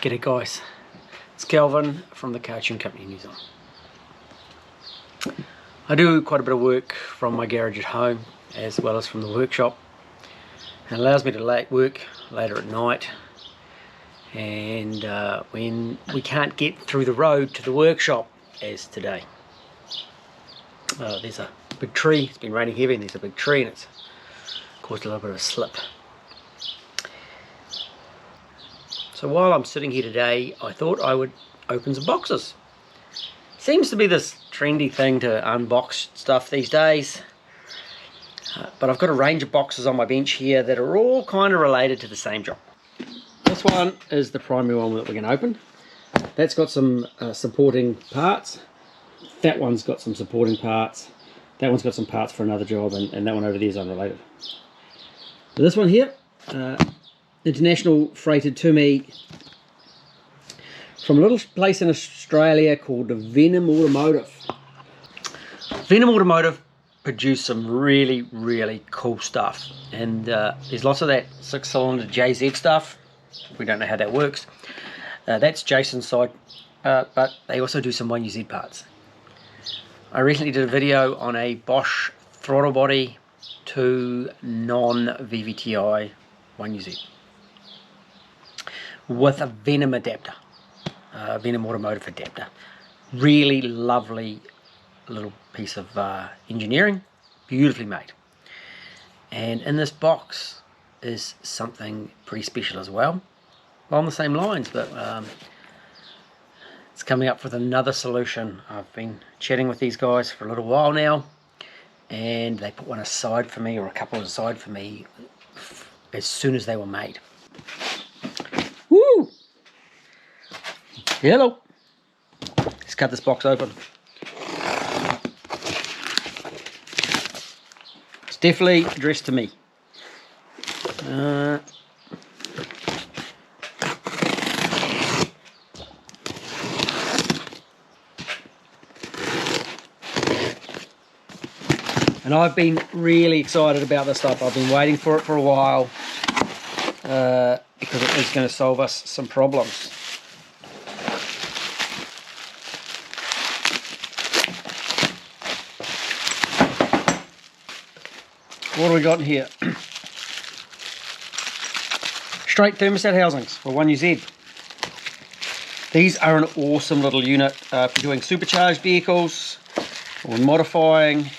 G'day guys, it's Calvin from the Coaching Company New Zealand. I do quite a bit of work from my garage at home as well as from the workshop. It allows me to work later at night, and when we can't get through the road to the workshop as today. There's a big tree, it's been raining heavy and there's a big tree and it's caused a little bit of a slip. So while I'm sitting here today, I thought I would open some boxes. Seems to be this trendy thing to unbox stuff these days. But I've got a range of boxes on my bench here that are all kind of related to the same job. This one is the primary one that we're going to open. That's got some supporting parts. That one's got some supporting parts. That one's got some parts for another job, and that one over there is unrelated. So this one here, international freighted to me from a little place in Australia called Venom Automotive. Venom Automotive produce some really cool stuff, and there's lots of that 6-cylinder JZ stuff. We don't know how that works. That's Jason's side, but they also do some 1UZ parts. I recently did a video on a Bosch Throttle Body to non-Vvti 1UZ with a Venom adapter, Venom Automotive adapter. Really lovely little piece of engineering, beautifully made. And in this box is something pretty special as well, on the same lines, but it's coming up with another solution. I've been chatting with these guys for a little while now, and they put one aside for me, or a couple aside for me, as soon as they were made. Woo! Hello. Let's cut this box open. It's definitely addressed to me. And I've been really excited about this stuff. I've been waiting for it for a while because it is going to solve us some problems. What do we got in here? Straight thermostat housings for 1UZ. These are an awesome little unit for doing supercharged vehicles or modifying.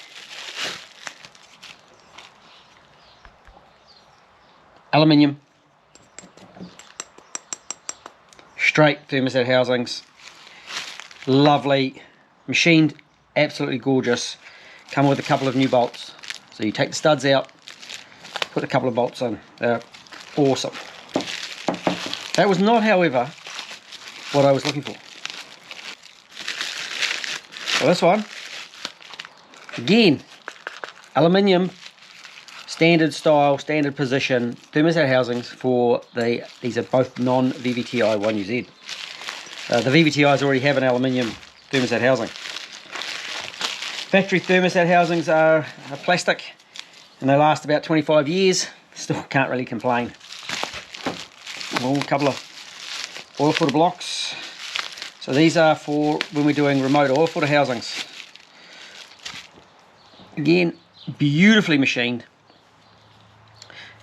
Aluminium, straight thermostat housings, lovely, machined, absolutely gorgeous. Come with a couple of new bolts, so you take the studs out, put a couple of bolts in. They're awesome. That was not, however, what I was looking for. Well, this one, again, aluminium, standard style, standard position thermostat housings for these are both non-Vvti 1UZ. The Vvtis already have an aluminium thermostat housing. Factory thermostat housings are plastic and they last about 25 years. Still can't really complain. Well, a couple of oil filter blocks. So these are for when we're doing remote oil filter housings. Again, beautifully machined.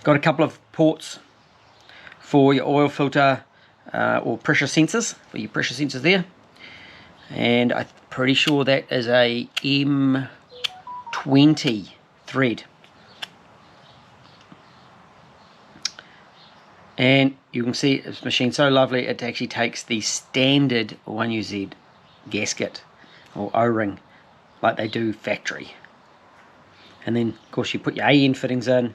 Got a couple of ports for your oil filter or pressure sensors, for your pressure sensors there. And I'm pretty sure that is a M20 thread. And you can see it's machined so lovely, it actually takes the standard 1UZ gasket or O-ring like they do factory. And then of course you put your AN fittings in,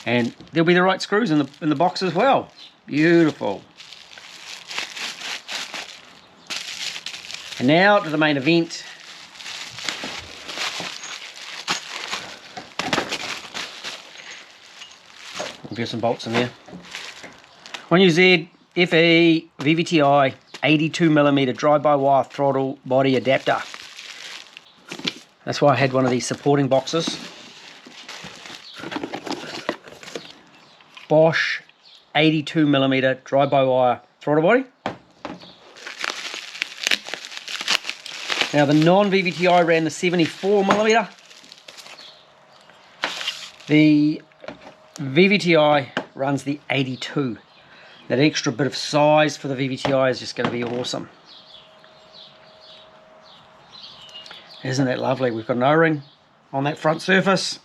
and there'll be the right screws in the box as well. Beautiful. And now to the main event. We'll get some bolts in there. 1UZ FE Vvti 82mm drive-by-wire throttle body adapter. That's why I had one of these supporting boxes. Bosch 82mm drive-by-wire throttle body. Now the non-VVTI ran the 74mm. The VVTI runs the 82. That extra bit of size for the VVTI is just going to be awesome. Isn't that lovely? We've got an O-ring on that front surface.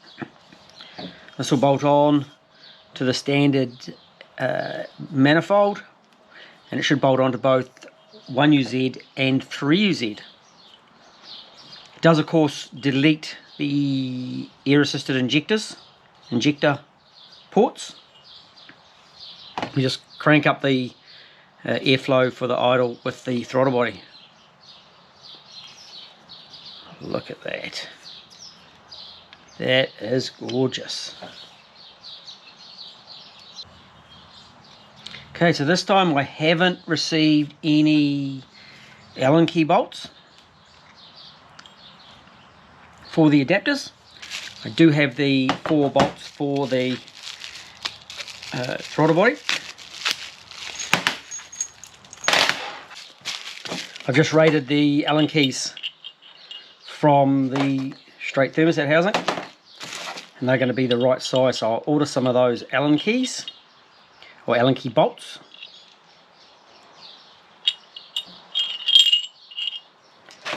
This will bolt on to the standard manifold, and it should bolt onto both 1UZ and 3UZ. It does of course delete the air assisted injector ports. We just crank up the airflow for the idle with the throttle body. Look at that. That is gorgeous. Okay, so this time I haven't received any Allen key bolts for the adapters. I do have the 4 bolts for the throttle body. I've just rated the Allen keys from the straight thermostat housing, and they're going to be the right size, so I'll order some of those Allen keys, or Allen key bolts.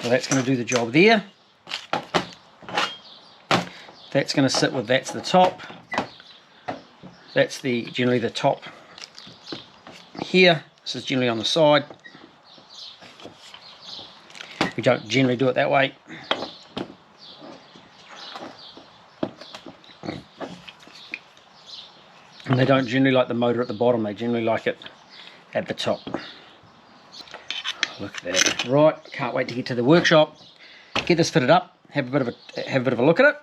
So that's going to do the job there. That's going to sit with, that's the top. That's generally the top here. This is generally on the side. We don't generally do it that way. And they don't generally like the motor at the bottom, they generally like it at the top. Look at that. Right, can't wait to get to the workshop, get this fitted up, have a bit of a look at it.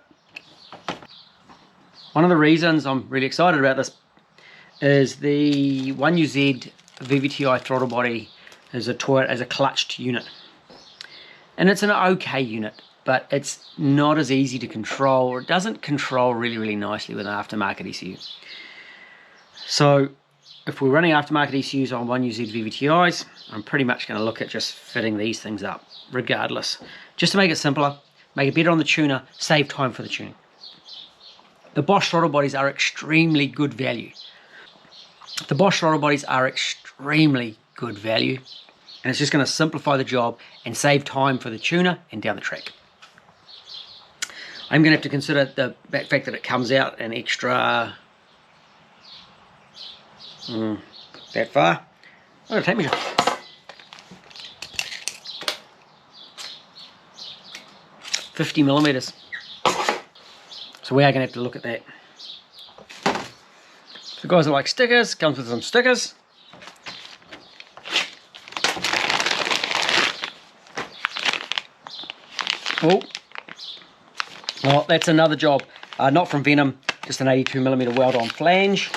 One of the reasons I'm really excited about this is the 1UZ Vvti throttle body is a clutched unit. And it's an okay unit, but it's not as easy to control, or it doesn't control really nicely with an aftermarket ECU. So if we're running aftermarket ECUs on 1UZ VVTIs, I'm pretty much going to look at just fitting these things up regardless, just to make it simpler, make it better on the tuner, save time for the tuning. The Bosch throttle bodies are extremely good value. The Bosch throttle bodies are extremely good value, and it's just going to simplify the job and save time for the tuner and down the track. I'm going to have to consider the fact that it comes out an extra that far. Look at a tape measure. $50mm. So we are going to have to look at that. So guys that like stickers, comes with some stickers. Oh, that's another job. Not from Venom, just an 82mm weld-on flange.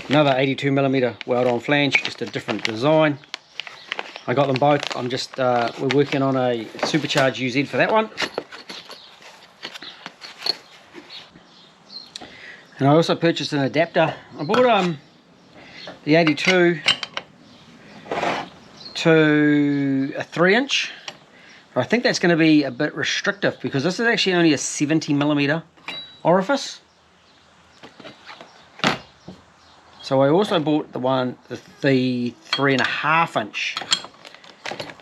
Another 82mm weld-on flange, just a different design. I got them both. I'm just we're working on a supercharged UZ for that one. And I also purchased an adapter. I bought the 82 to a 3-inch. I think that's going to be a bit restrictive because this is actually only a 70mm orifice. So I also bought the 3.5-inch,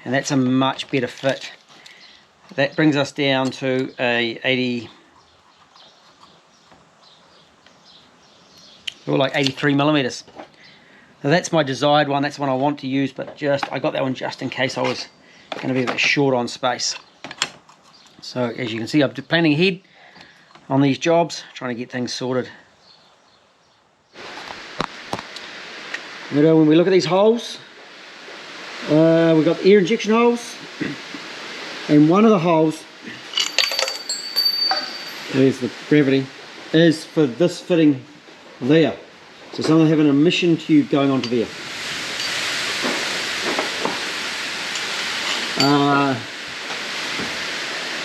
and that's a much better fit. That brings us down to a 83mm. Now that's my desired one, that's the one I want to use, but I got that one just in case I was going to be a bit short on space. So as you can see, I'm planning ahead on these jobs, trying to get things sorted. When we look at these holes, we've got air injection holes, and one of the holes, there's the gravity, is for this fitting there. So someone have an emission tube going onto there.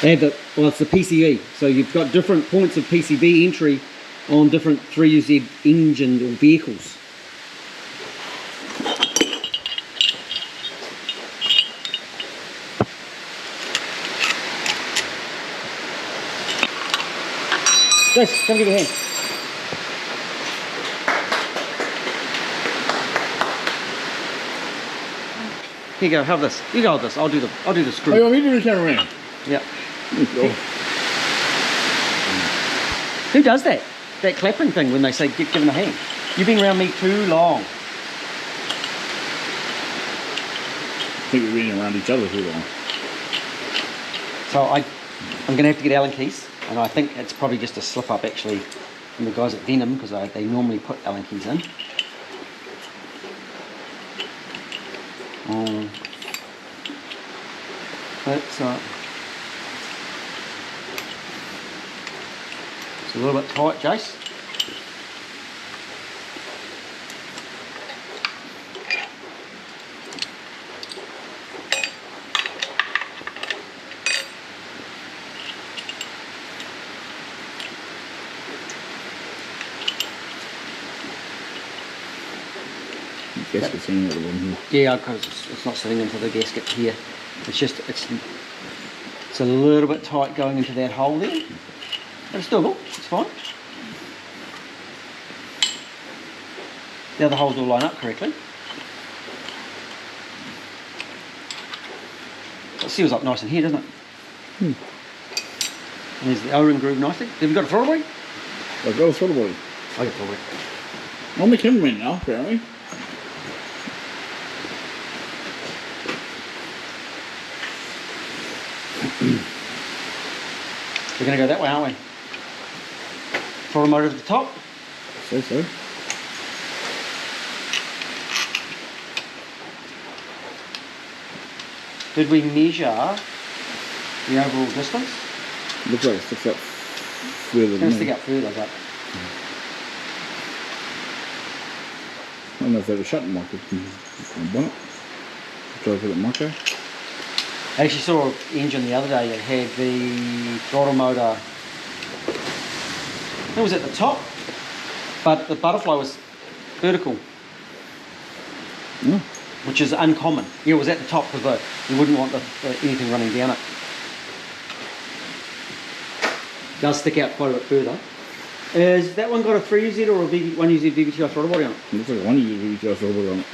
It's the PCV, so you've got different points of PCV entry on different 3UZ engines or vehicles. Joyce, come give me a hand. Here you go, have this. You go hold this. I'll do the screw. Oh, you want me to do the cameraman? Yeah. Oh. Who does that? That clapping thing when they say give him a hand. You've been around me too long. I think we've been around each other too long. So I'm going to have to get Allen keys, and I think it's probably just a slip up actually from the guys at Venom, because they normally put Allen keys in. It's a little bit tight, Jace. Gasket's in the one here. Yeah, because it's not sitting into the gasket here. It's just it's a little bit tight going into that hole there, but it's doable. It's fine. The other holes will line up correctly. It seals up nice in here, doesn't it? And there's the O-ring groove nicely. Have you got a throttle body? I've got a throttle body. I got a throttle body. I'm the cameraman now, apparently. We're going to go that way, aren't we? Throttle motor at the top. So. Did we measure the overall distance? Looks like it sticks up further It's than going to me. stick up further, but I don't know if there's a shutting mic on bonnet. Try to put it in my car. I actually saw an engine the other day that had the throttle motor. It was at the top, but the butterfly was vertical, which is uncommon. Yeah, it was at the top because you wouldn't want anything running down it. It does stick out quite a bit further. Is that one got a 3UZ or a 1UZ Vvti throttle body on it? Looks like one uses Vvti throttle body on it.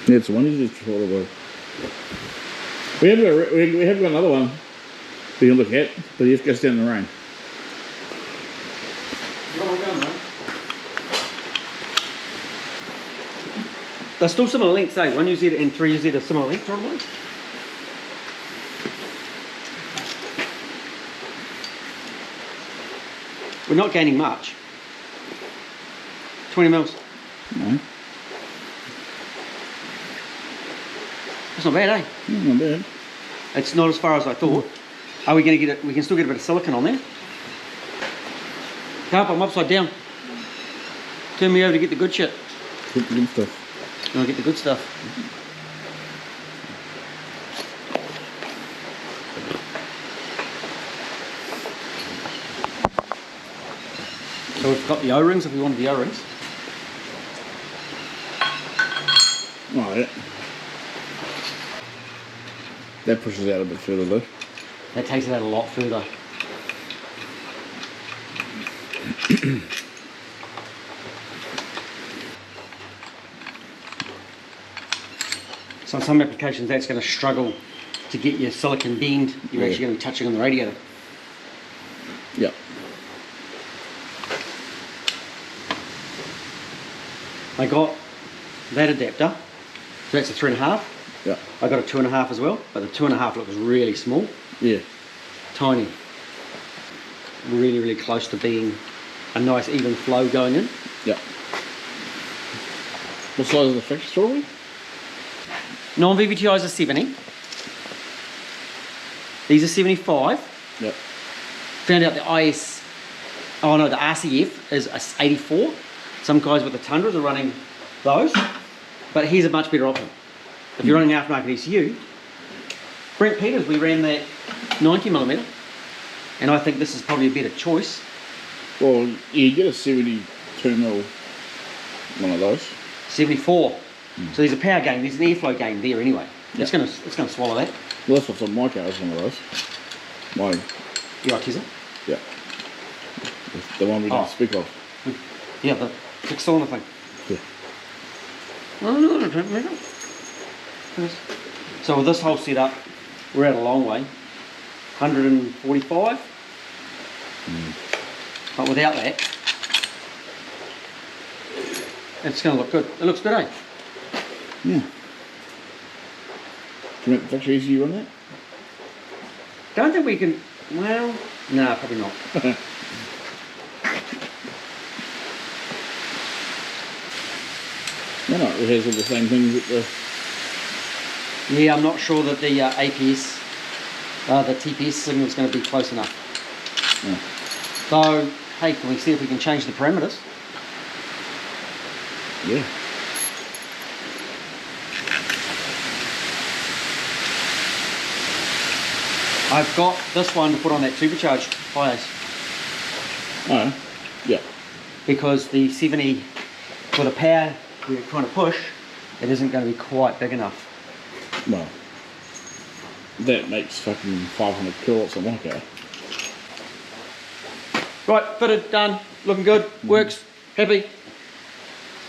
Yeah, it's one uses throttle body. We have got another one we can look at, but you have to go stand in the rain. They're still similar lengths, eh? 1UZ and 3UZ are similar length throttle bodies. We're not gaining much. 20 mils. No, That's not bad, eh? not bad. It's not as far as I thought. Are we going to get it? We can still get a bit of silicone on there. Carp, I'm upside down. Turn me over to get the good shit. Good stuff. And I'll get the good stuff. So we've got the O-rings if we wanted the O-rings. Oh, yeah. That pushes out a bit further though. That takes it out a lot further. So in some applications that's going to struggle to get your silicon bend. You're actually going to be touching on the radiator. Yep. I got that adapter, so that's a 3.5. Yeah. I got a 2.5 as well, but the 2.5 looks really small. Yeah. Tiny. Really, really close to being a nice even flow going in. Yeah. What size is the fixed throttle? Non-VVTIs are 70. These are 75. Yep. Found out the the RCF is a 84. Some guys with the Tundras are running those, but here's a much better option. If you're running aftermarket ECU, Brent Peters, we ran that 90mm, and I think this is probably a better choice. Well, you get a 72mm one of those. 74. So there's a power gain, there's an airflow gain there anyway. It's gonna swallow that. Well, that's what's on my car, is one of those. Mine. You like his? Yeah. The one we didn't speak of. Yeah, the fixed cylinder thing. Yeah. So with this whole setup, we're out a long way. 145. But without that, it's going to look good. It looks good, eh? Yeah. Can you make the factory easy on that? Don't think we can. Well, no, probably not. No, no, it has all the same things with the... Yeah, I'm not sure that the APS, the TPS signal is going to be close enough. Yeah. So, hey, can we see if we can change the parameters? Yeah. I've got this one to put on that supercharged bias Oh, yeah. because the 70, for the power we're trying to push, it isn't going to be quite big enough. Well, that makes fucking 500 kilowatts on one car. Right, fitted, done, looking good, works, happy.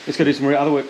Let's go do some other work.